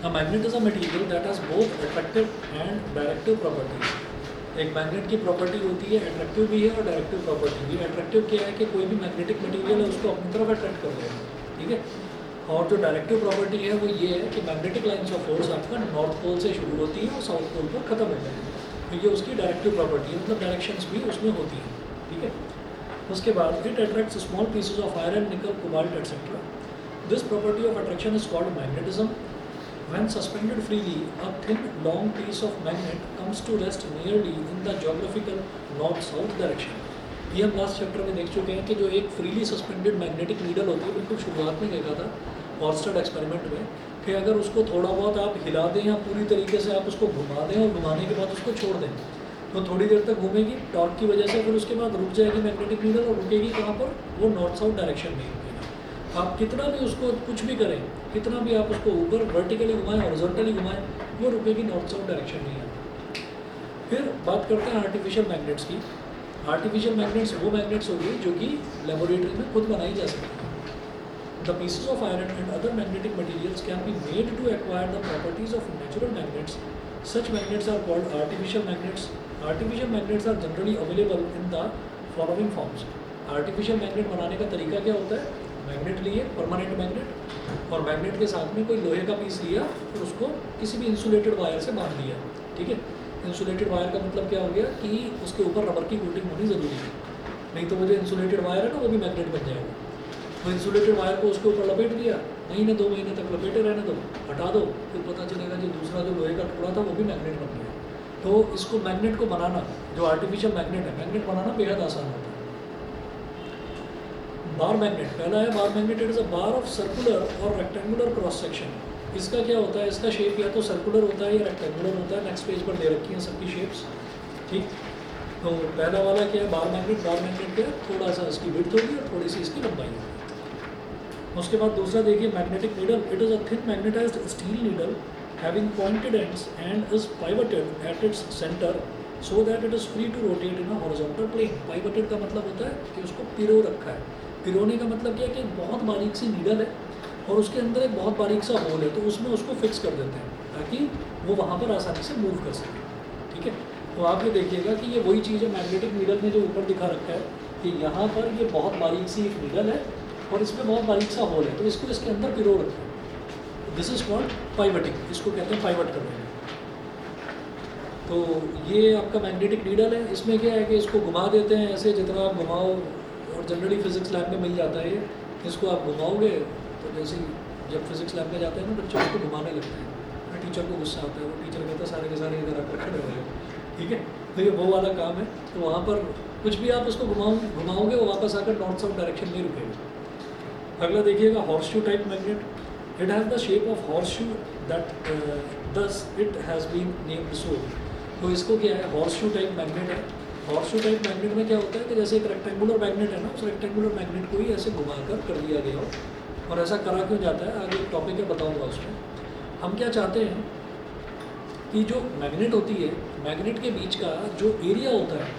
A magnet is a material that has both attractive and directive properties. एक magnet की property होती है attractive भी है और डायरेक्टिव प्रॉपर्टी भी। अट्रैक्टिव क्या है कि कोई भी मैग्नेटिक मटेरियल है उसको अपनी तरफ अट्रैक्ट कर देगा, ठीक है। और जो डायरेक्टिव प्रॉपर्टी है वो ये है कि मैग्नेटिक लाइन्स ऑफ फोर्स आपका नॉर्थ पोल से शुरू होती है और साउथ पोल पर ख़त्म होता है, तो ये उसकी डायरेक्टिव प्रॉपर्टी है, मतलब डायरेक्शंस भी उसमें होती हैं, ठीक है। उसके बाद it attracts small pieces of iron, nickel, cobalt etcetera. This property of attraction is called magnetism. When suspended freely, a thin, long piece of magnet comes to rest nearly in the geographical north-south direction. ये हम last chapter में देख चुके हैं कि जो एक freely suspended magnetic needle होती है, बिल्कुल शुरुआत में देखा था ऑर्स्टेड एक्सपेरिमेंट में, कि अगर उसको थोड़ा बहुत आप हिला दें या पूरी तरीके से आप उसको घुमा दें और घुमाने के बाद उसको छोड़ दें तो थोड़ी देर तक घूमेगी टॉर्क की वजह से, फिर उसके बाद रुक जाएगी मैग्नेटिक नीडल और रुकेगी कहाँ पर, वो नॉर्थ साउथ डायरेक्शन में रुकेगी। आप कितना भी उसको कुछ भी करें, कितना भी आप उसको ऊपर वर्टिकली घुमाएं, हॉरिजॉन्टली घुमाएं, वो रुकेगी नॉर्थ साउथ डायरेक्शन में। फिर बात करते हैं आर्टिफिशियल मैग्नेट्स की। आर्टिफिशियल मैग्नेट्स वो मैग्नेट्स हो गई जो कि लेबोरेटरी में खुद बनाई जा सकती हैं। The pieces of iron and other magnetic materials can be made to acquire the properties of natural magnets. Such magnets are called artificial magnets. Artificial magnets are generally available in the following forms. Artificial magnet बनाने का तरीका क्या होता है, magnet लिए, permanent magnet, और magnet के साथ में कोई लोहे का पीस लिया और उसको किसी भी इंसुलेटेड वायर से बांध दिया, ठीक है। इंसुलेटेड वायर का मतलब क्या हो गया कि उसके ऊपर रबर की कोटिंग होनी ज़रूरी है, नहीं तो वो जो इंसुलेटेड वायर है ना वो भी मैग्नेट बन जाएगा। तो इंसुलेटेड वायर को उसके ऊपर लपेट दिया, महीने 2 महीने तक लपेटे रहने दो, हटा दो, फिर पता चलेगा जो दूसरा जो लोहे का टुकड़ा था वो भी मैग्नेट बन गया। तो इसको मैग्नेट को बनाना, जो आर्टिफिशियल मैग्नेट है, मैग्नेट बनाना बेहद आसान होता है। बार मैग्नेट पहला है। Bar magnet it is a bar of circular और रेक्टेंगुलर क्रॉस सेक्शन। इसका क्या होता है, इसका शेप या तो सर्कुलर होता है या रेक्टेंगुलर होता है। नेक्स्ट पेज पर दे रखी हैं सबकी शेप्स, ठीक। तो पहला वाला क्या है, बार मैग्नेट। बार मैग्नेट क्या है, थोड़ा सा इसकी विड्थ होगी और थोड़ी सी इसकी लंबाई होगी। उसके बाद दूसरा देखिए magnetic needle. It is a thin magnetised steel needle having pointed ends and is pivoted at its centre so that it is free to rotate in a horizontal plane. Pivoted का मतलब होता है कि उसको पिरो रखा है। पिरोने का मतलब क्या है कि बहुत बारीक सी नीडल है और उसके अंदर एक बहुत बारीक सा होल है, तो उसमें उसको फिक्स कर देते हैं ताकि वो वहाँ पर आसानी से मूव कर सके, ठीक है। तो आप ये देखिएगा कि ये वही चीज़ है मैग्नेटिक नीडल में जो ऊपर दिखा रखा है कि यहाँ पर ये बहुत बारीक सी एक नीडल है और इसमें बहुत बारीक सा होल है, तो इसको इसके अंदर पिरो रखा है। दिस इज कॉल्ड पाइवटिंग, इसको कहते हैं पाइवट करने में। तो ये आपका मैग्नेटिक नीडल है। इसमें क्या है कि इसको घुमा देते हैं ऐसे, जितना आप घुमाओ, और जनरली फिजिक्स लैब में मिल जाता है ये। इसको आप घुमाओगे तो जैसे जब फिजिक्स लैब में जाते हैं ना बच्चे, उसको घुमाने लगते हैं, फिर टीचर को गुस्सा आता है, वो टीचर कहता है सारे के सारे इधर आकर खड़े हो रहे हो, ठीक है। तो ये वो वाला काम है। तो वहाँ पर कुछ भी आप उसको घुमाओगे वो वापस आकर नॉर्थ साउथ डायरेक्शन में रुकेगा। अगला देखिएगा horseshoe type magnet. It has the shape of horseshoe that thus it has been named so. तो इसको क्या है, हॉर्स शू टाइप मैग्नेट है। हॉर्स शू टाइप मैग्नेट में क्या होता है कि जैसे एक रेक्टेंगुलर मैग्नेट है ना, उस रेक्टेंगुलर मैग्नेट को ही ऐसे घुमाकर कर दिया गया हो। और ऐसा करा क्यों जाता है, आगे एक टॉपिक है बताऊंगा उसमें। हम क्या चाहते हैं कि जो मैग्नेट होती है, मैग्नेट के बीच का जो एरिया होता है,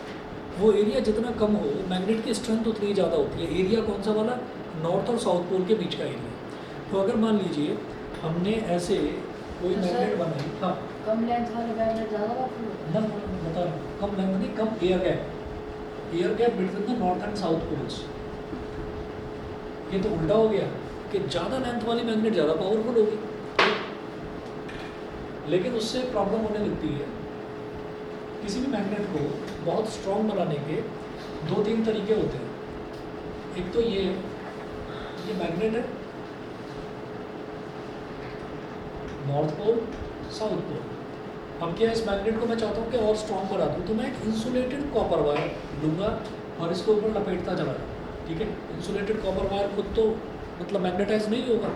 वो एरिया जितना कम हो, मैग्नेट की स्ट्रेंथ उतनी ज़्यादा होती है। एरिया कौन सा वाला, नॉर्थ और साउथ पोल के बीच का एरिया। तो अगर मान लीजिए हमने ऐसे कोई मैग्नेट बनाई, हाँ, कम लेंथ वाले मैग्नेट ज़्यादा पावरफुल होते हैं। ना बता रहा हूँ, कम लेंथ नहीं, कम air gap between the north and south poles. ये तो उल्टा हो गया कि ज़्यादा लेंथ वाली मैग्नेट ज़्यादा पावरफुल होगी, लेकिन उससे प्रॉब्लम होने लगती है। किसी भी मैग्नेट को बहुत स्ट्रॉन्ग बनाने के 2-3 तरीके होते हैं। एक तो ये मैग्नेट है, नॉर्थ पोल, साउथ पोल। अब क्या, इस मैग्नेट को मैं चाहता हूँ कि और स्ट्रॉन्ग बना दूँ, तो मैं एक इंसुलेटेड कॉपर वायर लूँगा और इसके ऊपर लपेटता चला जाऊँ, ठीक है। इंसुलेटेड कॉपर वायर खुद तो मतलब मैग्नेटाइज नहीं होगा,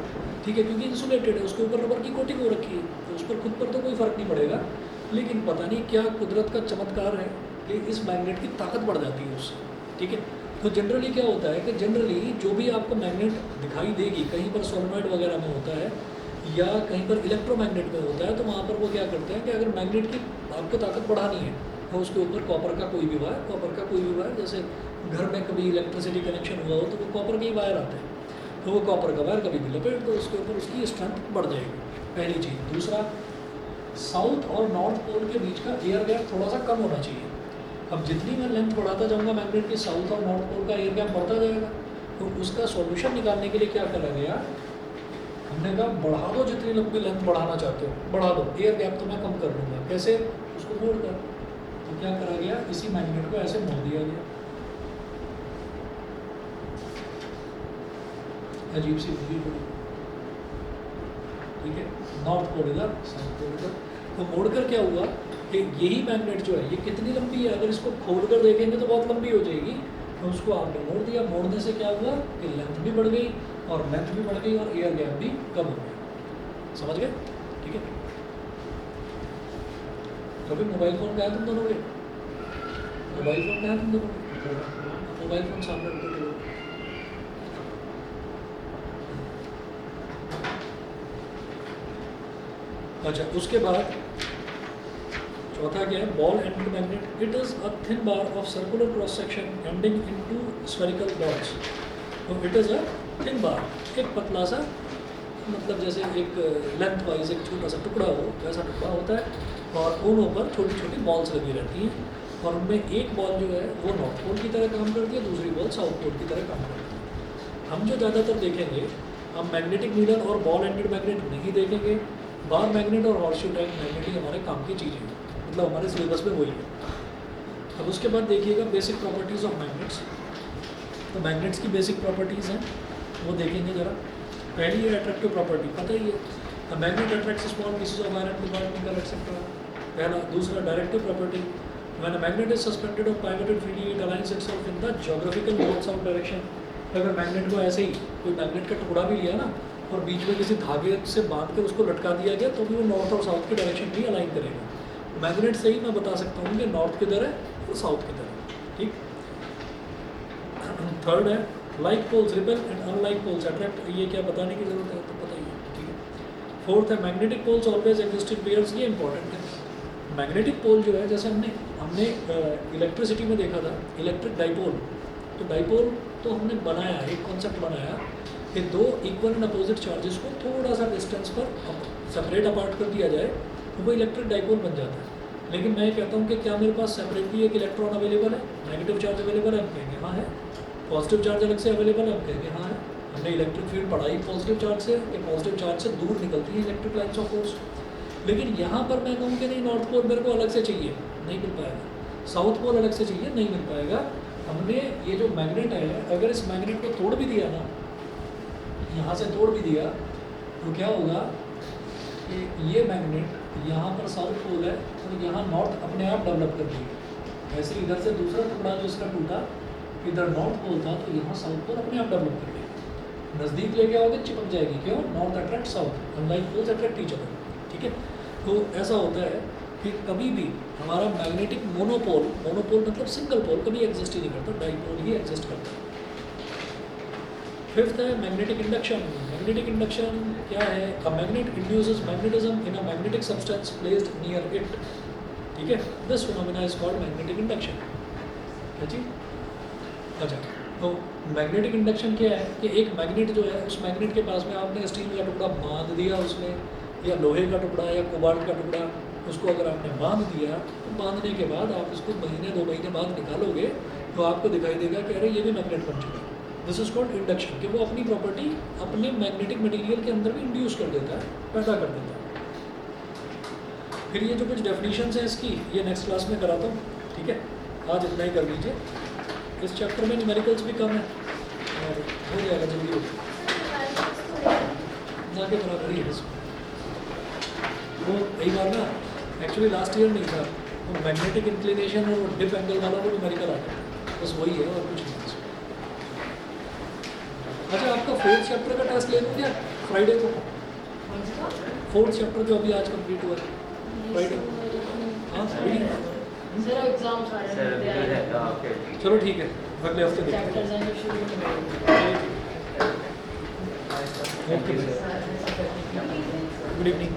ठीक है, क्योंकि इंसुलेटेड है, उसके ऊपर रबर की कोटिंग हो रखी है, तो उस पर खुद पर तो कोई फ़र्क नहीं पड़ेगा। लेकिन पता नहीं क्या कुदरत का चमत्कार है कि इस मैग्नेट की ताकत बढ़ जाती है उससे, ठीक है। तो जनरली क्या होता है कि जनरली जो भी आपको मैग्नेट दिखाई देगी, कहीं पर सोलेनॉइड वगैरह में होता है या कहीं पर इलेक्ट्रोमैग्नेट में होता है, तो वहाँ पर वो क्या करते हैं कि अगर मैग्नेट की आपको ताकत बढ़ानी है तो उसके ऊपर कॉपर का कोई भी वायर, जैसे घर में कभी इलेक्ट्रिसिटी कनेक्शन हुआ हो तो वो कॉपर के ही वायर आते हैं, तो वो कॉपर का वायर कभी भी लपेट दो उसके ऊपर, उसकी स्ट्रेंथ बढ़ जाएगी। पहली चीज़। दूसरा, साउथ और नॉर्थ पोल के बीच का एयर गैप थोड़ा सा कम होना चाहिए। अब जितनी मैं लेंथ बढ़ाता जाऊंगा मैग्नेट की, साउथ और नॉर्थ पोल का एयर गैप बढ़ता जाएगा। तो उसका सॉल्यूशन निकालने के लिए क्या करा गया, हमने कहा बढ़ा दो, जितनी लंबी लेंथ बढ़ाना चाहते हो बढ़ा दो, एयर गैप तो मैं कम कर दूंगा। कैसे? उसको मोड़ कर। तो क्या करा गया, इसी मैग्नेट को ऐसे मोड़ दिया गया। अजीब सी मूवी पड़ी, ठीक है, नॉर्थ पोल इधर, साउथ पोल इधर। तो मोड़कर क्या हुआ कि यही मैग्नेट जो है ये कितनी लंबी है, अगर इसको खोल कर देखेंगे तो बहुत लंबी हो जाएगी। तो उसको आपने मोड़ दिया। मोड़ने से क्या हुआ कि लेंथ भी बढ़ गई और लेंथ भी बढ़ गई और एयर गैप भी कम हो गया। समझ गए? ठीक है। तो फिर मोबाइल फ़ोन कहा तुम दोनों के, मोबाइल फ़ोन कहा तुम दोनों के, मोबाइल फ़ोन सामने रखो। अच्छा, उसके बाद चौथा क्या है, ball end magnet. It is a thin bar of circular cross section ending in two spherical dots. तो it is a thin bar, एक पतला सा, मतलब जैसे एक लेंथ वाइज एक छोटा सा टुकड़ा हो, वैसा टुकड़ा होता है, और कोनों पर छोटी छोटी बॉल्स लगी रहती हैं, और उनमें एक बॉल जो है वो नॉर्थ पोल की तरह काम करती है, दूसरी बॉल साउथ पोल की तरह काम करती है। हम जो ज़्यादातर देखेंगे, हम मैग्नेटिक नीडल और बॉल एंडेड मैग्नेट नहीं देखेंगे। बार मैग्नेट और हॉर्सशू टाइप मैग्नेट ही हमारे काम की चीज़ें हैं, मतलब हमारे सिलेबस में वही है। अब उसके बाद देखिएगा बेसिक प्रॉपर्टीज़ ऑफ मैग्नेट्स। तो मैग्नेट्स की बेसिक प्रॉपर्टीज़ हैं, वो देखेंगे ज़रा। पहली है अट्रैक्टिव प्रॉपर्टी, पता ही है, magnet attracts small pieces of iron to nickel etcetera, पहला। दूसरा directive property, when a magnet is suspended और pivoted freely it aligns itself in the geographical north south direction. अगर मैग्नेट को ऐसे ही कोई मैग्नेट का टुकड़ा भी लिया ना और बीच में किसी धागे से बांध के उसको लटका दिया गया, तो भी वो नॉर्थ और साउथ की डायरेक्शन में ही अलाइन करेगा। मैग्नेट से ही मैं बता सकता हूँ कि नॉर्थ किधर है और साउथ किधर है, ठीक। थर्ड है like poles repel and unlike poles attract. ये क्या बताने की जरूरत है, तो पता ही है, ठीक है। फोर्थ है magnetic poles always exist in pairs. ये इंपॉर्टेंट है। मैग्नेटिक पोल जो है, जैसे हमने इलेक्ट्रिसिटी में देखा था इलेक्ट्रिक डाइपोल। तो डाइपोल तो हमने बनाया, एक कॉन्सेप्ट बनाया कि दो इक्वल एंड अपोजिट चार्जेस को थोड़ा सा डिस्टेंस पर सेपरेट अपार्ट कर दिया जाए तो वो इलेक्ट्रिक डाइपोल बन जाता है। लेकिन मैं कहता हूँ कि क्या मेरे पास सेपरेटली एक इलेक्ट्रॉन अवेलेबल है, नेगेटिव चार्ज अवेलेबल है, हम कहेंगे हाँ है। पॉजिटिव चार्ज अलग से अवेलेबल है, हम कहेंगे हाँ है। हमने इलेक्ट्रिक फील्ड पढ़ाई पॉजिटिव चार्ज से, कि पॉजिटिव चार्ज से दूर निकलती है इलेक्ट्रिक लाइन्स ऑफ फोर्स। लेकिन यहाँ पर मैं कहूँ कि नहीं, नॉर्थ पोल मेरे को अलग से चाहिए, नहीं मिल पाएगा। साउथ पोल अलग से चाहिए, नहीं मिल पाएगा। हमने ये जो मैग्नेट है, अगर इस मैग्नेट को तोड़ भी दिया ना, यहाँ से तोड़ भी दिया, तो क्या होगा कि ये मैग्नेट यहाँ पर साउथ पोल है और यहाँ नॉर्थ अपने आप डेवलप कर देगी। ऐसे इधर से दूसरा टुकड़ा जो इसका टूटा, इधर नॉर्थ पोल था तो यहाँ साउथ पोल अपने आप डेवलप कर देगी। नज़दीक लेके आओगे चिपक जाएगी, क्यों? North attract south, unlike poles attract each other, ठीक है। तो ऐसा होता है कि कभी भी हमारा मैग्नेटिक मोनोपोल मतलब सिंगल पोल कभी एग्जिस्ट ही नहीं करता, डाइपोल ही एग्जिस्ट करता है। फिफ्थ है मैग्नेटिक इंडक्शन। मैग्नेटिक इंडक्शन क्या है? A magnet induces magnetism in a magnetic substance placed near it, ठीक है। This phenomena is called magnetic induction. क्या जी? अच्छा, तो मैग्नेटिक इंडक्शन क्या है कि एक मैग्नेट जो है, उस मैग्नेट के पास में आपने स्टील का टुकड़ा बांध दिया उसमें, या लोहे का टुकड़ा या कोबाल्ट का टुकड़ा, उसको अगर आपने बांध दिया तो बांधने के बाद आप इसको महीने 2 महीने बाद निकालोगे तो आपको दिखाई देगा कि अरे ये भी मैग्नेट बन चुका है। दिस इज कॉल्ड इंडक्शन, कि वो अपनी प्रॉपर्टी अपने मैग्नेटिक मटेरियल के अंदर भी इंड्यूस कर देता है, पैदा कर देता है। फिर ये जो कुछ डेफिनेशंस हैं इसकी, ये नेक्स्ट क्लास में कराता हूँ, ठीक है। आज इतना ही कर लीजिए। इस चैप्टर में न्यूमेरिकल्स भी कम है और हो जाएगा जल्दी हो जाके बराबर ही है इसमें। वो कई बार ना एक्चुअली लास्ट ईयर नहीं था, वो मैग्नेटिक इंक्लिनेशन और डिप एंगल वाला वो न्यूमेरिकल आता है, बस वही है और कुछ नहीं। अच्छा, आपका 4th चैप्टर का टेस्ट ले लूँ क्या फ्राइडे को? 4th चैप्टर जो अभी आज कंप्लीट हुआ है फ्राइडे। हाँ सर एग्जाम्स आ रहे हैं, चलो ठीक है, अगले हफ्ते देखते हैं। चैप्टर्स आने शुरू हो गए। Okay, good evening.